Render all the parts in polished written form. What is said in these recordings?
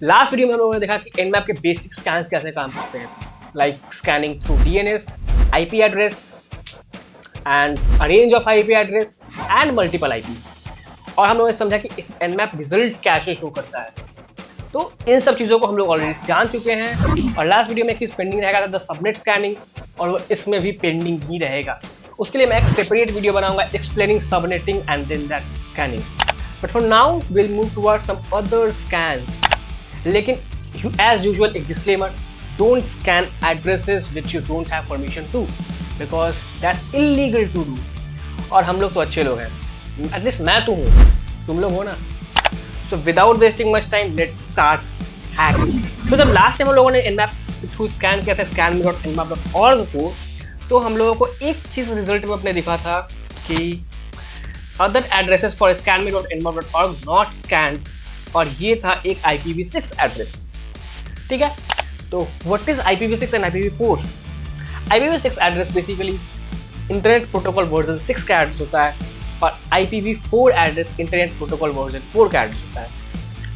Last video में हम लोगों ने देखा कि Nmap के बेसिक स्कैन कैसे काम करते हैं, like scanning through DNS, IP address and a range of IP address and multiple IPs। और हम लोगों ने समझा कि Nmap रिजल्ट कैसे शो करता है। तो इन सब चीज़ों को हम लोग ऑलरेडी जान चुके हैं। और लास्ट वीडियो में एक चीज़ पेंडिंग रहेगा, द सबनेट स्कैनिंग, और वो इसमें भी पेंडिंग ही रहेगा। उसके लिए मैं एक सेपरेट वीडियो बनाऊंगा explaining subnetting and then that scanning. But for now will move toward some other scans. लेकिन एज यूजुअल एक disclaimer, don't scan addresses which you don't have permission to, because that's illegal to do. और हम लोग तो अच्छे लोग हैं, at least मैं तो हूँ, तुम लोग हो ना। So without wasting much time, let's start hacking. तो जब लास्ट टाइम हम लोगों ने Nmap थ्रू स्कैन किया था scanme.nmap.org को, तो हम लोगों को एक चीज़ रिजल्ट में अपने दिखा था कि other addresses for scanme.nmap.org not scanned, और ये था एक IPv6 एड्रेस। ठीक है, तो what is IPv6 and IPv4? IPv6 address basically internet protocol version 6 का एड्रेस होता है, और IPv4 address internet protocol version 4 का एड्रेस होता है।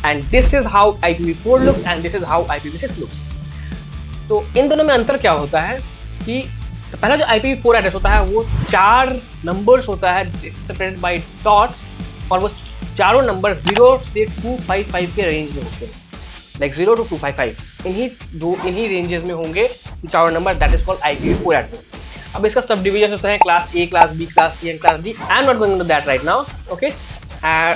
And this is how IPv4 looks and this is how IPv6 looks. तो इन दोनों में अंतर क्या होता है कि तो पहला जो IPv4 एड्रेस होता है वो 4 नंबर्स होता है सेपरेटेड बाय डॉट्स, और वो चारों नंबर 0 से 255 के रेंज में होते हैं, लाइक 0 to 255 इन्हीं रेंजेस में होंगे चारों number. That is called IPv4 address. अब इसका सब डिविजन होता है class A, class B, class C and class D। I am not going to that right now, okay.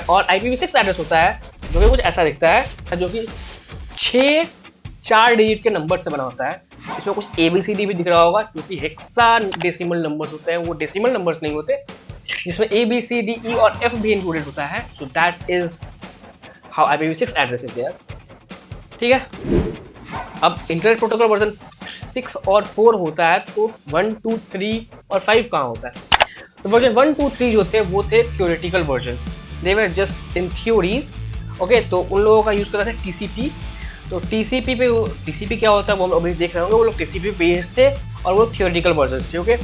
और IPv6 एड्रेस होता है जो कि कुछ ऐसा दिखता है, जो कि 6 4 डिजिट के नंबर से बना होता है। इसमें कुछ ABCD भी दिख रहा होगा, क्योंकि हेक्सा डेसिमल नंबर्स होते हैं, वो डेसिमल नंबर्स नहीं होते, जिसमें ABCD, E और F भी इंक्लूडेड होता है। So that is how IPv6 address is there. ठीक है, अब इंटरनेट प्रोटोकॉल वर्जन 6 और 4 होता है, तो 1, 2, 3 और 5 कहाँ होता है? तो वर्जन 1, 2, 3 जो थे वो थे theoretical versions, they were just in theories. Okay, तो उन लोगों का यूज़ करता था TCP। तो TCP क्या होता है वो हम अभी देख रहे होंगे। वो लोग TCP बेस्ड थे और वो थियोरेटिकल वर्जन्स थे, ओके।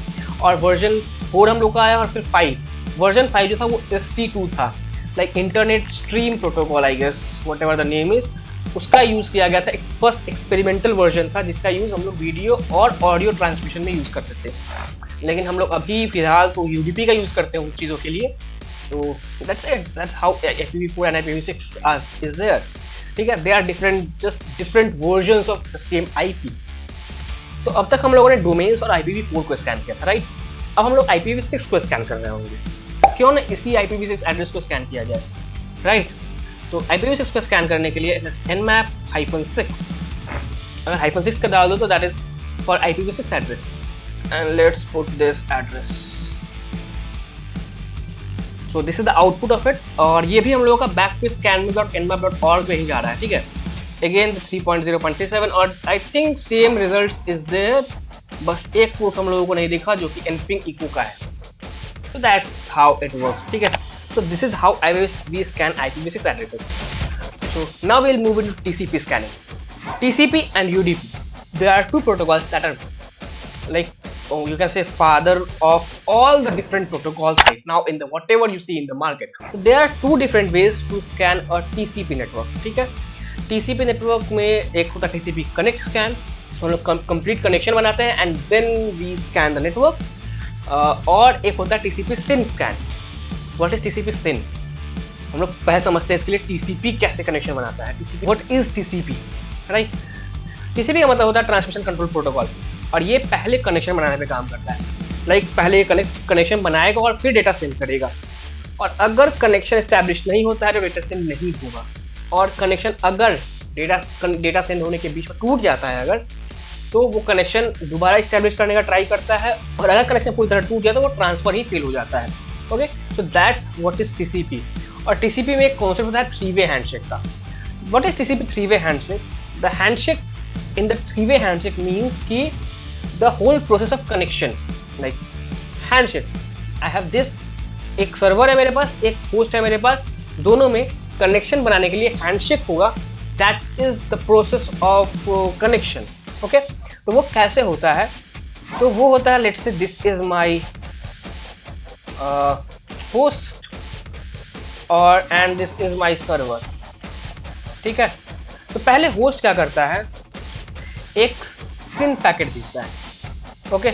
और वर्जन 4 हम लोग का आया, और फिर 5 वर्जन 5 जो था वो ST2 था, like internet stream protocol, I guess whatever the name is. उसका यूज़ किया गया था, एक फर्स्ट एक्सपेरिमेंटल वर्जन था जिसका यूज़ हम लोग वीडियो और ऑडियो ट्रांसमिशन में यूज़ करते थे। लेकिन हम लोग अभी फिलहाल तो UDP का यूज़ करते हैं उन चीज़ों के लिए। तो that's it, that's how IPv4 and IPv6 is there. ठीक है, they are just different versions of the same IP। तो अब तक हम लोगों ने डोमेन्स और IPv4 को स्कैन किया था, राइट। अब हम लोग IPv6 को स्कैन कर रहे होंगे, क्यों ना इसी IPv6 एड्रेस को स्कैन किया जाए, राइट। तो IPv6 को स्कैन करने के लिए Nmap-6, अगर -6 का डाल दो तो that is for IPv6 address. And let's put this address. So this is the output of it, और ये भी हम लोगों का बैक पे scanme.nmap.org पे ही जा रहा है। ठीक है, अगेन 3.0.37, और I think same results is there, बस एक पोर्ट हम लोगों को नहीं दिखा जो कि nping echo का है। तो दैट्स हाउ इट वर्क्स। ठीक है, so this is how we scan IPv6 addresses. So now we'll move into TCP scanning. TCP and UDP, there are two protocols that are like, you can say, father of all the different protocols right now in the whatever you see in the market. So there are two different ways to scan a TCP network. ठीक है, TCP network में एक होता है TCP connect scan, इसमें हम लोग complete connection बनाते हैं and then we scan the network. और एक होता है TCP SYN scan. What is TCP SYN? हम लोग पहले समझते हैं इसके लिए TCP कैसे कनेक्शन बनाता है। TCP, what is TCP, right? TCP का मतलब होता है ट्रांसमिशन कंट्रोल प्रोटोकॉल, और ये पहले कनेक्शन बनाने पे काम करता है। लाइक पहले ये कनेक्शन बनाएगा और फिर डेटा सेंड करेगा, और अगर कनेक्शन इस्टेब्लिश नहीं होता है तो डेटा सेंड नहीं होगा। और कनेक्शन अगर डेटा सेंड होने के बीच में टूट जाता है अगर, तो वो कनेक्शन दोबारा इस्टेब्लिश करने का ट्राई करता है, और अगर कनेक्शन पूरी तरह टूट जाए तो वो ट्रांसफर ही फेल हो जाता है। Okay, so that's what is TCP। और TCP में एक कॉन्सेप्ट होता है 3-way हैंडशेक का। What is TCP 3-way handshake? The handshake in the 3-way handshake means कि the whole process of connection, like handshake, I have this, एक server है मेरे पास, एक होस्ट है मेरे पास, दोनों में कनेक्शन बनाने के लिए हैंडशेक होगा। That is the process of connection. Okay, तो वो कैसे होता है? तो वो होता है, let's say this is my host और and this is my server। ठीक है, तो पहले होस्ट क्या करता है, एक सिन पैकेट भेजता है। ओके,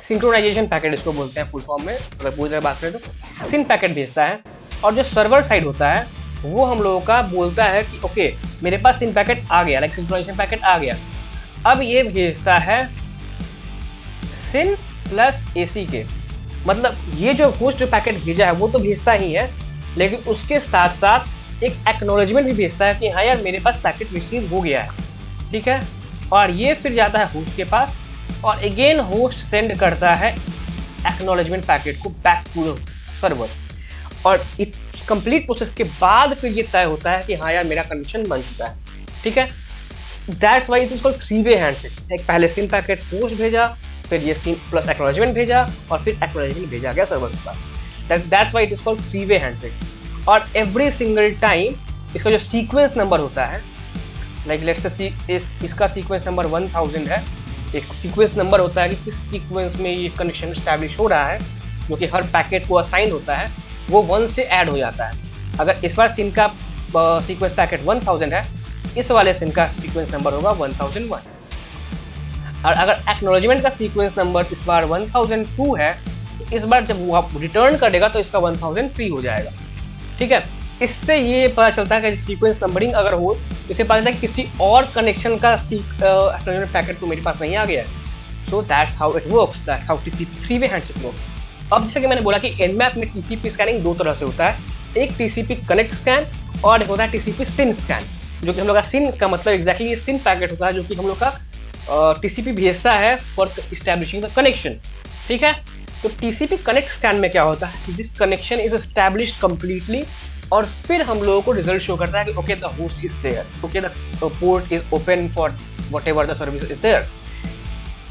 सिंक्रोनाइजेशन पैकेट इसको बोलते हैं फुल फॉर्म में, अगर पूरी तरह बात करें तो सिन पैकेट भेजता है। और जो सर्वर साइड होता है वो हम लोगों का बोलता है कि ओके मेरे पास सिन पैकेट आ गया, लाइक सिंक्रोनाइजेशन पैकेट आ गया, अब ये भेजता है सिन प्लस एसी के। मतलब ये जो होस्ट जो पैकेट भेजा है वो तो भेजता ही है, लेकिन उसके साथ साथ एक एक्नॉलेजमेंट भी भेजता है कि हाँ यार मेरे पास पैकेट रिसीव हो गया है, ठीक है। और ये फिर जाता है होस्ट के पास, और अगेन होस्ट सेंड करता है एक्नॉलेजमेंट पैकेट को बैक टू द सर्वर। और इस कंप्लीट प्रोसेस के बाद फिर ये तय होता है कि हाँ यार मेरा कनेक्शन बन चुका है, ठीक है। That's why it is called 3-वे हैंडशेक। एक पहले सिन पैकेट होस्ट भेजा, फिर ये सिन प्लस एक्नॉलेजमेंट भेजा, और फिर एक्नॉलेजमेंट भेजा गया सर्वर के पास। That's why it is called 3-वे हैंडशेक। और एवरी सिंगल टाइम इसका जो सीक्वेंस नंबर होता है, लाइक लेट्स से इसका सीक्वेंस नंबर 1000 है, एक सीक्वेंस नंबर होता है कि किस सीक्वेंस में ये कनेक्शन इस्टेब्लिश हो रहा है, जो कि हर पैकेट को असाइन होता है, वो 1 से ऐड हो जाता है। अगर इस बार सिन का सीक्वेंस पैकेट 1000 है, इस वाले सिन का सीक्वेंस नंबर होगा 1001। और अगर एक्नॉलेजमेंट का सीक्वेंस नंबर इस बार 1002 है, तो इस बार जब वो आप रिटर्न करेगा तो इसका 1003 हो जाएगा, ठीक है। इससे ये पता चलता है कि सीक्वेंस नंबरिंग अगर हो तो इसे पता चलता है कि किसी और कनेक्शन का एक्नॉलेजमेंट पैकेट तो मेरे पास नहीं आ गया है। So that's how it works, that's how TCP 3-वे हैंडशेक वर्क्स। अब जैसे कि मैंने बोला कि Nmap में TCP स्कैनिंग दो तरह से होता है, एक TCP कनेक्ट स्कैन और एक होता है TCP सिन स्कैन, जो कि हम लोग का सिन का मतलब एग्जैक्टली ये सिन पैकेट होता है जो कि हम लोग का TCP भेजता है फॉर इस्टेब्लिशिंग द कनेक्शन, ठीक है। तो TCP कनेक्ट स्कैन में क्या होता है कि this connection is established completely, और फिर हम लोगों को रिजल्ट शो करता है कि okay the host is there, okay the port is open for whatever the service is there.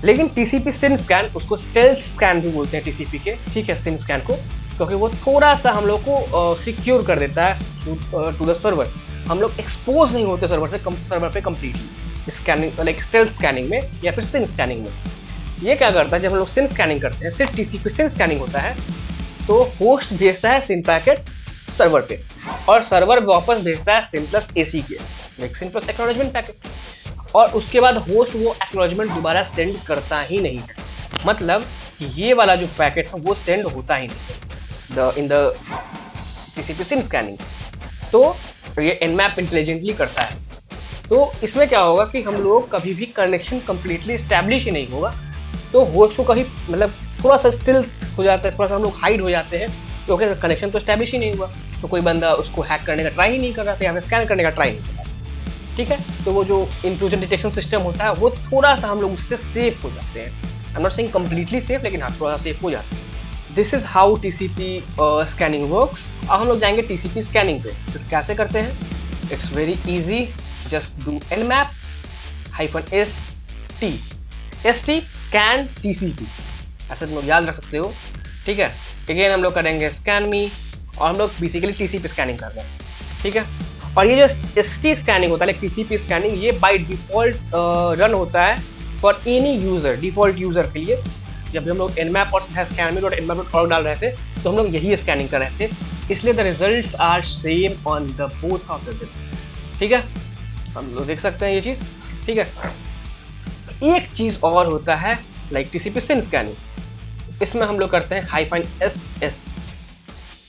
लेकिन TCP सिन स्कैन, उसको स्टेल्थ स्कैन भी बोलते हैं TCP के, ठीक है, सिन स्कैन को, क्योंकि वो थोड़ा सा हम लोग को सिक्योर कर देता है टू द सर्वर। हम लोग एक्सपोज नहीं होते सर्वर पे completely scanning, like stealth scanning में या फिर सिन स्कैनिंग में। ये क्या करता है, जब हम लोग सिन स्कैनिंग करते हैं, सिर्फ TCP सिन स्कैनिंग होता है, तो होस्ट भेजता है सिन पैकेट सर्वर पे, और सर्वर वापस भेजता है सिन प्लस एसी के, लाइक सिन प्लस एक्नॉलेजमेंट पैकेट, और उसके बाद होस्ट वो एक्नॉलेजमेंट दोबारा सेंड करता ही नहीं है। मतलब कि ये वाला जो पैकेट है वो सेंड होता ही नहीं in the TCP syn scanning. तो ये Nmap इंटेलिजेंटली करता है। तो इसमें क्या होगा कि हम लोग कभी भी कनेक्शन कंप्लीटली इस्टेब्लिश ही नहीं होगा, तो होस्ट को कभी मतलब थोड़ा सा स्टिल हो जाता है, थोड़ा सा हम लोग हाइड हो जाते हैं, क्योंकि कनेक्शन तो इस्टेब्लिश ही नहीं हुआ, तो कोई बंदा उसको हैक करने का ट्राई ही नहीं कर रहा था या फिर स्कैन करने का ट्राई नहीं कर रहा था, ठीक है। तो वो जो इंट्रूजन डिटेक्शन सिस्टम होता है वो थोड़ा सा हम लोग उससे सेफ हो जाते हैं। आई am not saying completely safe, लेकिन हाँ थोड़ा सा सेफ हो जाते हैं। This is how TCP scanning works. अब हम लोग जाएंगे TCP स्कैनिंग पे, तो कैसे करते हैं, it's very easy, just do Nmap -st scan TCP, ऐसे तुम लोग याद रख सकते हो, ठीक है। अगेन हम लोग करेंगे स्कैन मी, और हम लोग बेसिकली TCP स्कैनिंग कर रहे हैं, ठीक है। और ये जो ST स्कैनिंग होता है, TCP स्कैनिंग, ये बाय डिफॉल्ट रन होता है for any user, default user के लिए। जब हम लोग Nmap और scanme.nmap.org डाल रहे थे तो हम लोग यही स्कैनिंग कर रहे थे, इसलिए the results are same on the both of the, ठीक है। हम लोग देख सकते हैं ये चीज़, ठीक है। एक चीज़ और होता है लाइक TCP सिन स्कैनिंग, इसमें हम लोग करते हैं -SS,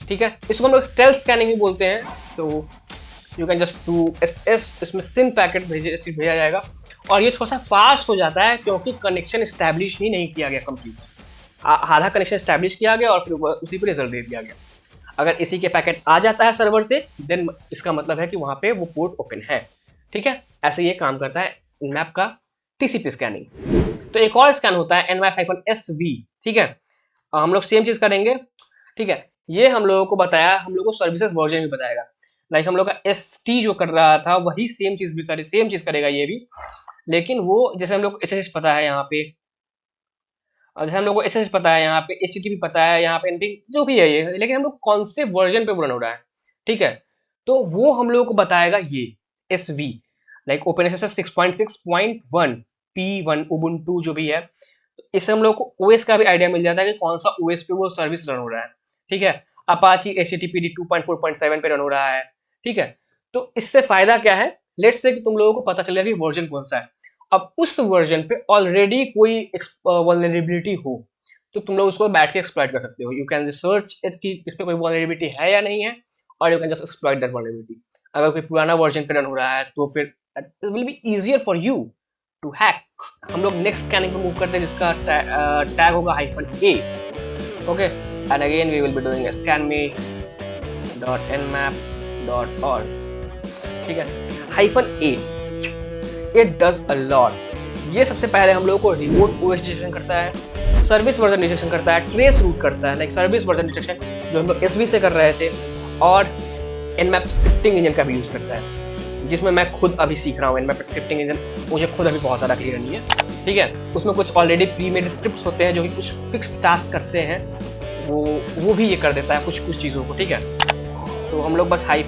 ठीक है। इसको हम लोग स्टेल्थ स्कैनिंग भी बोलते हैं। तो you can just do SS, इसमें सिन पैकेट भेजा जाएगा, और ये थोड़ा सा फास्ट हो जाता है क्योंकि कनेक्शन इस्टेब्लिश ही नहीं किया गया कंप्लीट, आधा कनेक्शन इस्टेब्लिश किया गया और फिर उसी पर रिजल्ट दे दिया गया। अगर इसी के पैकेट आ जाता है सर्वर से, देन इसका मतलब है कि वहाँ पे वो पोर्ट ओपन है, ठीक है। ऐसे ये काम करता है Nmap का TCP स्कैनिंग। तो एक और स्कैन होता है Nmap-SV, ठीक है। हम लोग सेम चीज़ करेंगे, ठीक है। ये हम लोगों को बताया, हम लोग को सर्विसेज वर्जन भी बताएगा, लाइक हम लोग का ST जो कर रहा था वही सेम चीज़ करेगा ये भी, लेकिन वो जैसे हम लोग को SSH पता है यहाँ पे, जैसे हम लोग को SSH पता है यहाँ पे, HTTP पता है यहाँ पे, NP जो भी है ये, लेकिन हम लोग कौन से वर्जन पे रन हो रहा है, ठीक है। तो वो हम लोगों को बताएगा ये SV, like OpenSSH 6.6.1 P1 Ubuntu जो भी है। इससे हम लोग को OS का भी आइडिया मिल जाता है कि कौन सा OS पे वो सर्विस रन हो रहा है, ठीक है। Apache HTTPD 2.4.7 पे रन हो रहा है, ठीक है। तो इससे फायदा क्या है, लेट्स से कि तुम लोगों को पता चलेगा कि वर्जन कौन सा है, अब उस वर्जन पे ऑलरेडी कोई वल्नरेबिलिटी हो तो तुम लोग उसको बैठ के एक्सप्लॉइट कर सकते हो। यू कैन रिसर्च इट कि इस पे कोई वल्नरेबिलिटी है या नहीं है, और you can just exploit that vulnerability. अगर कोई पुराना वर्जन पे रन हो रहा है तो फिर it will be easier for you to hack. हम लोग नेक्स्ट स्कैनिंग पे मूव करते हैं जिसका टैग होगा -a। Okay, and again we will be doing scanme.nmap.org। ठीक है, -a it does a lot. ये सबसे पहले हम लोगों को रिमोट ओएस डिटेक्शन करता है, सर्विस वर्जन डिटेक्शन करता है, ट्रेस रूट करता है, लाइक सर्विस वर्जन डिटेक्शन जो हम लोग एसवी से कर रहे थे, और nmap स्क्रिप्टिंग इंजन का भी यूज करता है, जिसमें मैं खुद अभी सीख रहा हूँ। nmap स्क्रिप्टिंग इंजन मुझे खुद अभी बहुत ज़्यादा क्लियर नहीं है। ठीक है, उसमें कुछ ऑलरेडी प्री मेड स्क्रिप्ट्स होते हैं जो कि कुछ फिक्स टास्क करते हैं, वो भी ये कर देता है कुछ चीज़ों को। ठीक है, तो हम लोग बस -a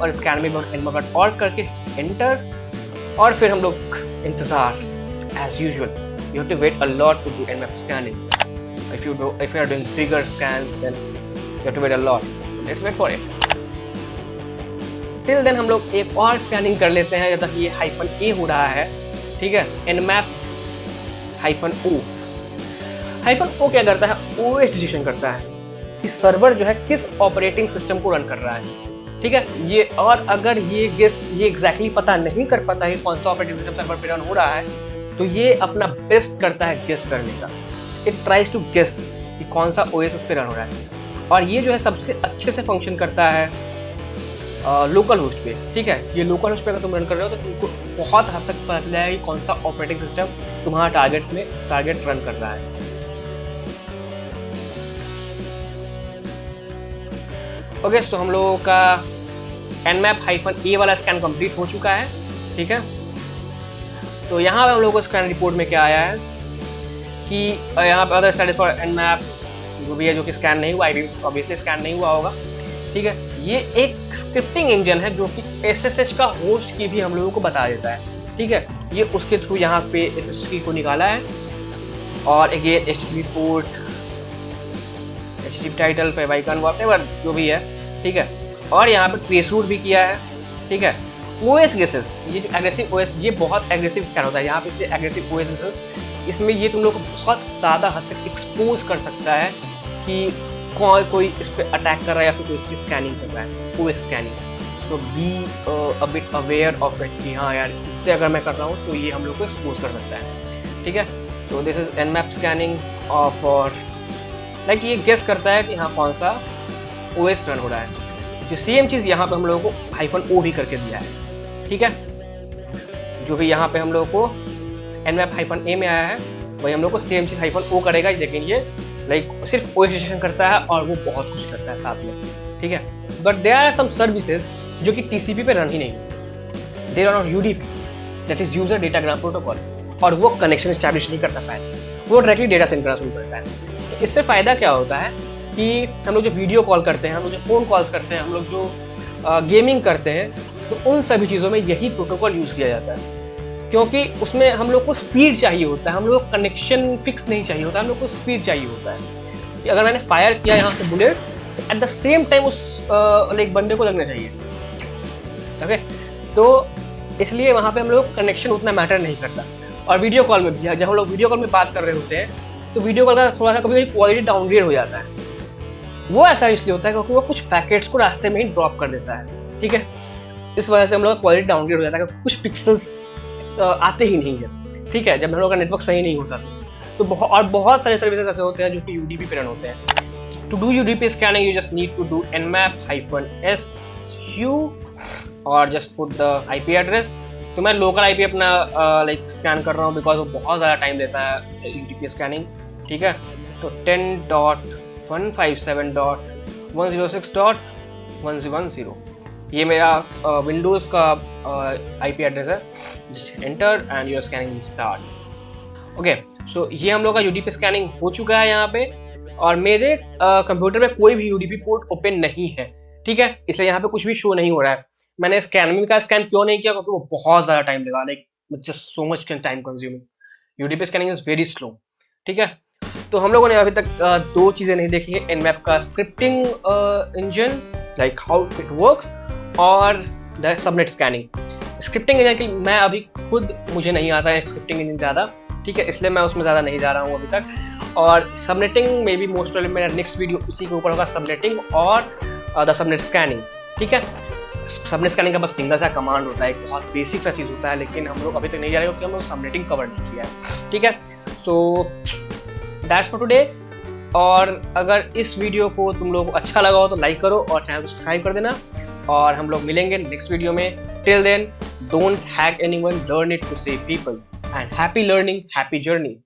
और scanme.nmap.org करके एंटर, और फिर हम लोग इंतज़ार as usual. You have to wait a lot to do nmap scanning. If you are doing bigger scans, then you have to wait a lot. Let's wait for it. Till then हम लोग एक और scanning कर लेते हैं, जब तक ये -a हो रहा है। ठीक है, nmap -o। -o क्या करता है, OS डिटेक्शन करता है कि सर्वर जो है किस ऑपरेटिंग सिस्टम को रन कर रहा है। ठीक है, ये और अगर ये एग्जैक्टली पता नहीं कर पाता है कौन सा ऑपरेटिंग सिस्टम सर्वर पे रन हो रहा है, तो ये अपना बेस्ट करता है गेस करने का। इट ट्राइज टू गेस कि कौन सा ओएस उस पर रन हो रहा है, और ये जो है सबसे अच्छे से फंक्शन करता है लोकल होस्ट पे। ठीक है, ये लोकल होस्ट पे अगर तुम रन कर रहे हो तो तुमको बहुत हद तक पता चल जाएगा कि कौन सा ऑपरेटिंग सिस्टम तुम्हारा टारगेट रन कर रहा है। ओके, सो हम लोगों का nmap -a वाला स्कैन कंप्लीट हो चुका है। ठीक है, तो यहाँ पे हम लोगों को स्कैन रिपोर्ट में क्या आया है कि यहाँ पे अदर स्टेटस फॉर nmap जो भी है, जो कि स्कैन नहीं हुआ, ऑब्वियसली स्कैन नहीं हुआ होगा। ठीक है, ये एक स्क्रिप्टिंग इंजन है जो कि SSH का होस्ट की भी हम लोगों को बता देता है। ठीक है, ये उसके थ्रू यहाँ पे SSH की को निकाला है, और again HTTP port, HTTP title, favicon, whatever जो भी है। ठीक है, और यहाँ पे ट्रेस रूट भी किया है। ठीक है, OS गेसेस, ये जो एग्रेसिव OS, ये बहुत एग्रेसिव स्कैन होता है यहाँ पे, इसलिए एग्रेसिव OS गेसेस, इसमें ये तुम लोग को बहुत ज़्यादा हद तक एक्सपोज कर सकता है कि कोई इस पर अटैक कर रहा है या फिर कोई इस पर स्कैनिंग कर रहा है, OS स्कैनिंग। तो be a bit aware of it कि हाँ यार, इससे अगर मैं कर रहा हूँ तो ये हम लोग को एक्सपोज कर सकता है। ठीक है, तो this is nmap scanning for, like ये गेस करता है कि हाँ कौन सा OS रन हो रहा है। जो सेम चीज़ यहाँ पे हम लोगों को -o भी करके दिया है। ठीक है, जो भी यहाँ पे हम लोगों को nmap -a में आया है, वही हम लोग को सेम चीज़ -o करेगा, लेकिन ये लाइक सिर्फ OS डिटेक्शन करता है और वो बहुत कुछ करता है साथ में। ठीक है, but there are some services जो कि TCP पे रन ही नहीं, there are on UDP, that is user datagram protocol, और वो कनेक्शन एस्टैब्लिश नहीं करता पहले, वो डायरेक्टली डेटा सेंड करना शुरू करता है। तो इससे फ़ायदा क्या होता है कि हम लोग जो वीडियो कॉल करते हैं, हम लोग जो फ़ोन कॉल्स करते हैं, हम लोग जो गेमिंग करते हैं, तो उन सभी चीज़ों में यही प्रोटोकॉल यूज़ किया जाता है, क्योंकि उसमें हम लोग को स्पीड चाहिए होता है, हम लोग को कनेक्शन फिक्स नहीं चाहिए होता, हम लोग को स्पीड चाहिए होता है कि अगर मैंने फायर किया यहाँ से bullet, at the same time उस लाइक बंदे को लगना चाहिए। ओके, तो इसलिए वहाँ पे हम लोग कनेक्शन उतना मैटर नहीं करता। और वीडियो कॉल में भी, जब हम लोग वीडियो कॉल में बात कर रहे होते हैं, तो वीडियो कॉल का थोड़ा सा कभी क्वालिटी डाउनग्रेड हो जाता है। वो ऐसा इसलिए होता है क्योंकि वो कुछ पैकेट्स को रास्ते में ही ड्रॉप कर देता है। ठीक है, इस वजह से हम लोग का क्वालिटी डाउनग्रेड हो जाता है क्योंकि कुछ पिक्सल्स आते ही नहीं है। ठीक है, जब हम लोग का नेटवर्क सही नहीं होता तो बहुत सारे सर्विसेज ऐसे होते हैं जो कि UDP पे रन होते हैं। To do UDP scanning you just need to do nmap -su और just put the IP address. तो मैं लोकल IP अपना लाइक स्कैन कर रहा हूँ बिकॉज वो बहुत ज़्यादा टाइम लेता है UDP स्कैनिंग। ठीक है, तो 10.157.106.110 ये मेरा विंडोज़ का IP एड्रेस है। Just enter and your scanning start. Okay, so ये हम लोग का UDP स्कैनिंग हो चुका है यहाँ पे, और मेरे कंप्यूटर में कोई भी UDP पोर्ट ओपन नहीं है। ठीक है, इसलिए यहाँ पे कुछ भी शो नहीं हो रहा है। मैंने स्कैनमी का स्कैन क्यों नहीं किया, क्योंकि वो बहुत ज़्यादा टाइम लगा, like just so much time consuming. UDP scanning is very slow. ठीक है, तो हम लोगों ने अभी तक दो चीज़ें नहीं देखी है, nmap का scripting engine, like how it works, और the subnet scanning. Scripting engine की मैं अभी खुद मुझे नहीं आता है स्क्रिप्टिंग इंजन ज़्यादा, ठीक है, इसलिए मैं उसमें ज़्यादा नहीं जा रहा हूँ अभी तक। और सबनेटिंग में भी मोस्ट प्रॉब्लम मेरा नेक्स्ट वीडियो उसी के ऊपर होगा, सबनेटिंग और द सबनेट स्कैनिंग, ठीक है। सबनेट स्कैनिंग का बस सिंगल सा कमांड होता है, एक बहुत बेसिक सा चीज़ होता है, लेकिन हम लोग अभी तक नहीं जा रहे क्योंकि हम लोग सबनेटिंग कवर नहीं किया है, ठीक है। So that's for today. और अगर इस वीडियो को तुम लोगों को अच्छा लगा हो तो लाइक करो और चैनल को सब्सक्राइब कर देना, और हम लोग मिलेंगे नेक्स्ट वीडियो में। Till then, don't hack anyone, learn it to save people, and happy learning, happy journey.